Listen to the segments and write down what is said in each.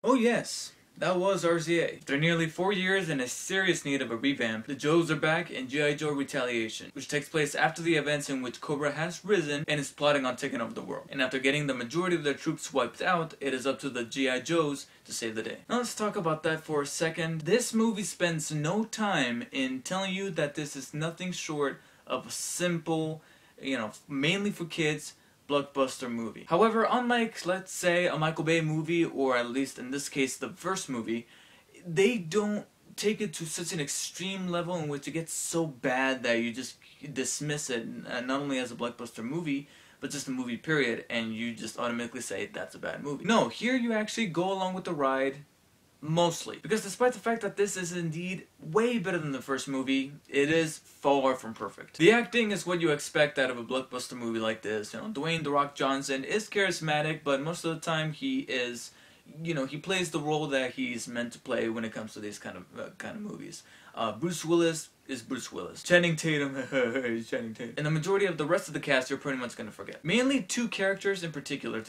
Oh yes, that was RZA. After nearly 4 years and a serious need of a revamp, the Joes are back in G.I. Joe Retaliation, which takes place after the events in which Cobra has risen and is plotting on taking over the world. And after getting the majority of their troops wiped out, it is up to the G.I. Joes to save the day. Now let's talk about that for a second. This movie spends no time in telling you that this is nothing short of a simple, mainly for kids, blockbuster movie. However, unlike, let's say, a Michael Bay movie, or at least in this case the first movie, they don't take it to such an extreme level in which it gets so bad that you just dismiss it, not only as a blockbuster movie, but just a movie period, and you just automatically say that's a bad movie. No, here you actually go along with the ride, mostly. Because despite the fact that this is indeed way better than the first movie, it is far from perfect. The acting is what you expect out of a blockbuster movie like this. Dwayne "The Rock" Johnson is charismatic, but most of the time he is, he plays the role that he's meant to play when it comes to these kind of movies. Bruce Willis is Bruce Willis. Channing Tatum is Channing Tatum. And the majority of the rest of the cast you're pretty much gonna forget. Mainly two characters in particular.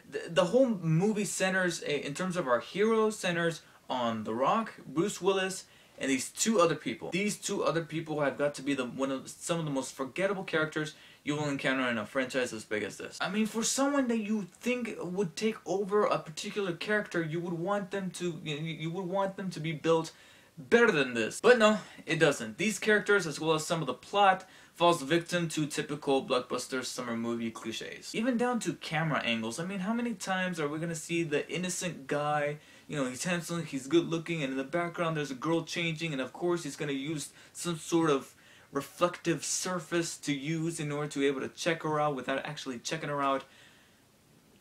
The whole movie centers, in terms of our heroes, centers on The Rock, Bruce Willis, and these two other people. These two other people have got to be some of the most forgettable characters you will encounter in a franchise as big as this. I mean, for someone that you think would take over a particular character, you would want them to be built better than this. But no, it doesn't. These characters, as well as some of the plot, falls victim to typical blockbuster summer movie cliches. Even down to camera angles. I mean, how many times are we gonna see the innocent guy, he's handsome, he's good looking, and in the background there's a girl changing, and of course he's gonna use some sort of reflective surface to use in order to be able to check her out without actually checking her out.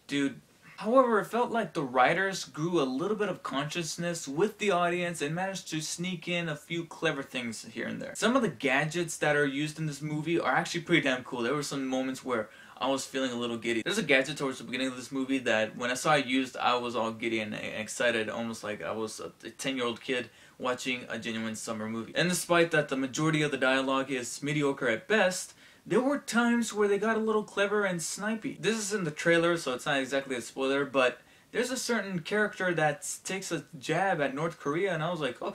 Dude. However, it felt like the writers grew a little bit of consciousness with the audience and managed to sneak in a few clever things here and there. Some of the gadgets that are used in this movie are actually pretty damn cool. There were some moments where I was feeling a little giddy. There's a gadget towards the beginning of this movie that when I saw it used, I was all giddy and excited, almost like I was a 10-year-old kid watching a genuine summer movie. And despite that the majority of the dialogue is mediocre at best, there were times where they got a little clever and snipey. This is in the trailer, so it's not exactly a spoiler, but there's a certain character that takes a jab at North Korea, and I was like, oh,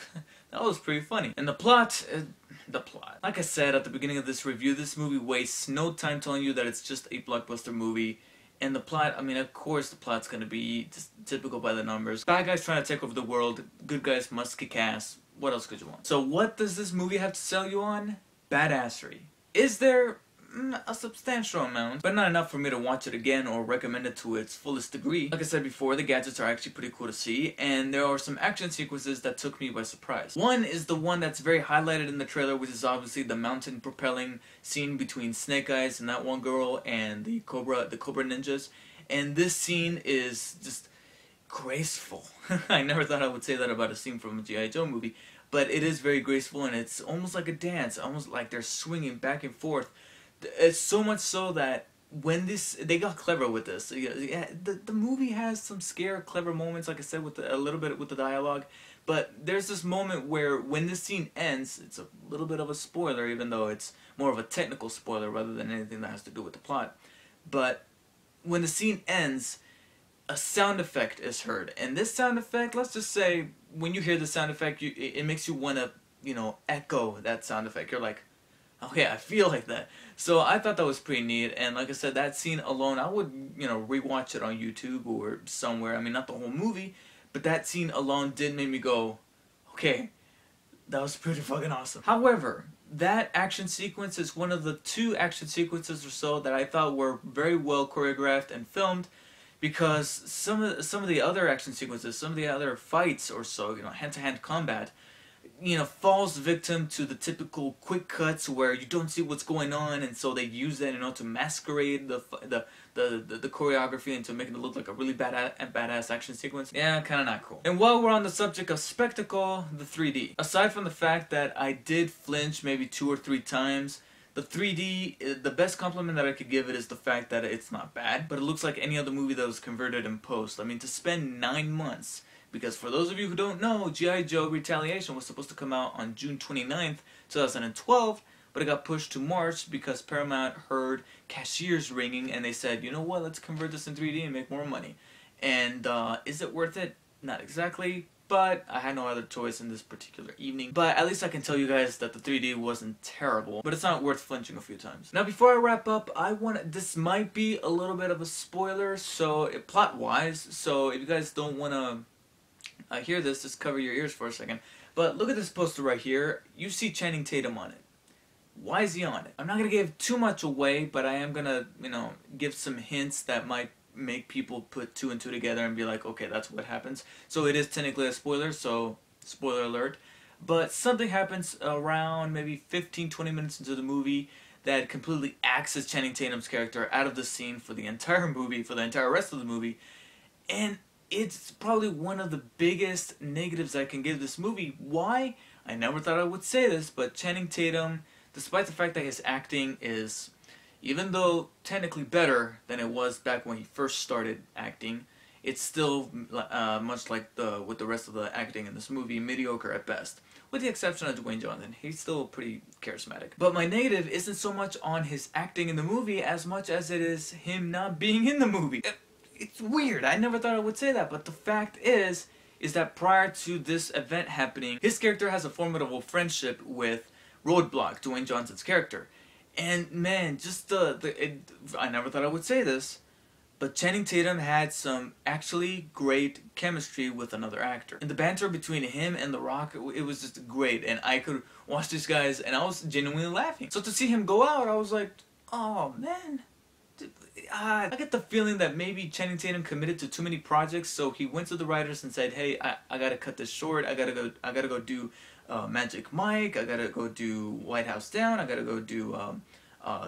that was pretty funny. And the plot. Like I said at the beginning of this review, this movie wastes no time telling you that it's just a blockbuster movie. And the plot, I mean, of course the plot's gonna be just typical by the numbers. Bad guys trying to take over the world, good guys must kick ass. What else could you want? So what does this movie have to sell you on? Badassery. Is there a substantial amount, but not enough for me to watch it again or recommend it to its fullest degree. Like I said before, the gadgets are actually pretty cool to see, and there are some action sequences that took me by surprise. One is the one that's very highlighted in the trailer, which is obviously the mountain propelling scene between Snake Eyes and that one girl and the Cobra ninjas. And this scene is just graceful. I never thought I would say that about a scene from a G.I. Joe movie, but it is very graceful, and it's almost like a dance, almost like they're swinging back and forth. It's so much so that when they got clever with this. Yeah, the movie has some clever moments, like I said, with a little bit with the dialogue. But there's this moment where when this scene ends, it's a little bit of a spoiler, even though it's more of a technical spoiler rather than anything that has to do with the plot. But when the scene ends, a sound effect is heard, and this sound effect, let's just say, when you hear the sound effect, it makes you want to, echo that sound effect. You're like, oh yeah, I feel like that. So I thought that was pretty neat, and like I said, that scene alone, I would, rewatch it on YouTube or somewhere. I mean, not the whole movie, but that scene alone did make me go, okay, that was pretty fucking awesome. However, that action sequence is one of the two action sequences or so that I thought were very well choreographed and filmed, because some of the other action sequences, some of the other fights or so, hand-to-hand combat, falls victim to the typical quick cuts where you don't see what's going on, and so they use that, to masquerade the choreography and to make it look like a really badass action sequence. Yeah, kind of not cool. And while we're on the subject of spectacle, the 3D. Aside from the fact that I did flinch maybe 2 or 3 times, the 3D, the best compliment that I could give it is the fact that it's not bad, but it looks like any other movie that was converted in post. I mean, to spend 9 months. Because for those of you who don't know, G.I. Joe Retaliation was supposed to come out on June 29th, 2012, but it got pushed to March because Paramount heard cashiers ringing and they said, you know what, let's convert this in 3D and make more money. And is it worth it? Not exactly, but I had no other choice in this particular evening. But at least I can tell you guys that the 3D wasn't terrible, but it's not worth flinching a few times. Now before I wrap up, this might be a little bit of a spoiler, so plot-wise, so if you guys don't want to hear this, just cover your ears for a second. But look at this poster right here. You see Channing Tatum on it. Why is he on it? I'm not going to give too much away, but I am going to, give some hints that might make people put two and two together and be like, okay, that's what happens. So it is technically a spoiler, so spoiler alert. But something happens around maybe 15-20 minutes into the movie that completely axes Channing Tatum's character out of the scene for the entire movie, for the entire rest of the movie. And it's probably one of the biggest negatives I can give this movie. Why? I never thought I would say this, but Channing Tatum, despite the fact that his acting is, even though technically better than it was back when he first started acting, it's still much like with the rest of the acting in this movie, mediocre at best. With the exception of Dwayne Johnson, he's still pretty charismatic. But my negative isn't so much on his acting in the movie as much as it is him not being in the movie. It's weird. I never thought I would say that, but the fact is that prior to this event happening, his character has a formidable friendship with Roadblock, Dwayne Johnson's character. And man, just I never thought I would say this, but Channing Tatum had some actually great chemistry with another actor. And the banter between him and The Rock, it was just great. And I could watch these guys and I was genuinely laughing. So to see him go out, I was like, oh man. I get the feeling that maybe Channing Tatum committed to too many projects, so he went to the writers and said, hey, I gotta cut this short, I gotta go do Magic Mike, I gotta go do White House Down, I gotta go do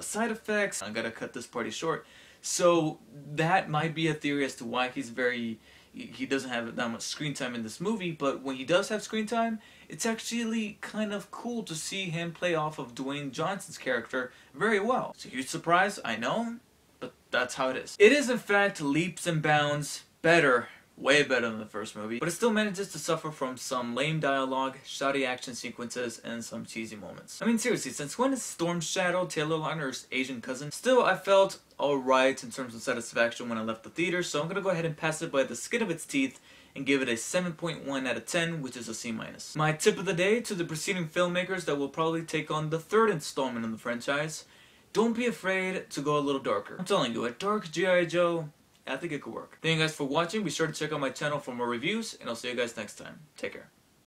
Side Effects, I gotta cut this party short. So that might be a theory as to why he doesn't have that much screen time in this movie, but when he does have screen time, it's actually kind of cool to see him play off of Dwayne Johnson's character very well. It's a huge surprise, I know, but that's how it is. It is in fact leaps and bounds better, way better than the first movie, but it still manages to suffer from some lame dialogue, shoddy action sequences, and some cheesy moments. I mean seriously, since when is Storm Shadow Taylor Lautner's Asian cousin? Still, I felt alright in terms of satisfaction when I left the theater, so I'm gonna go ahead and pass it by the skin of its teeth and give it a 7.1 out of 10, which is a C-. My tip of the day to the preceding filmmakers that will probably take on the third installment in the franchise: don't be afraid to go a little darker. I'm telling you, a dark G.I. Joe, I think it could work. Thank you guys for watching. Be sure to check out my channel for more reviews, and I'll see you guys next time. Take care.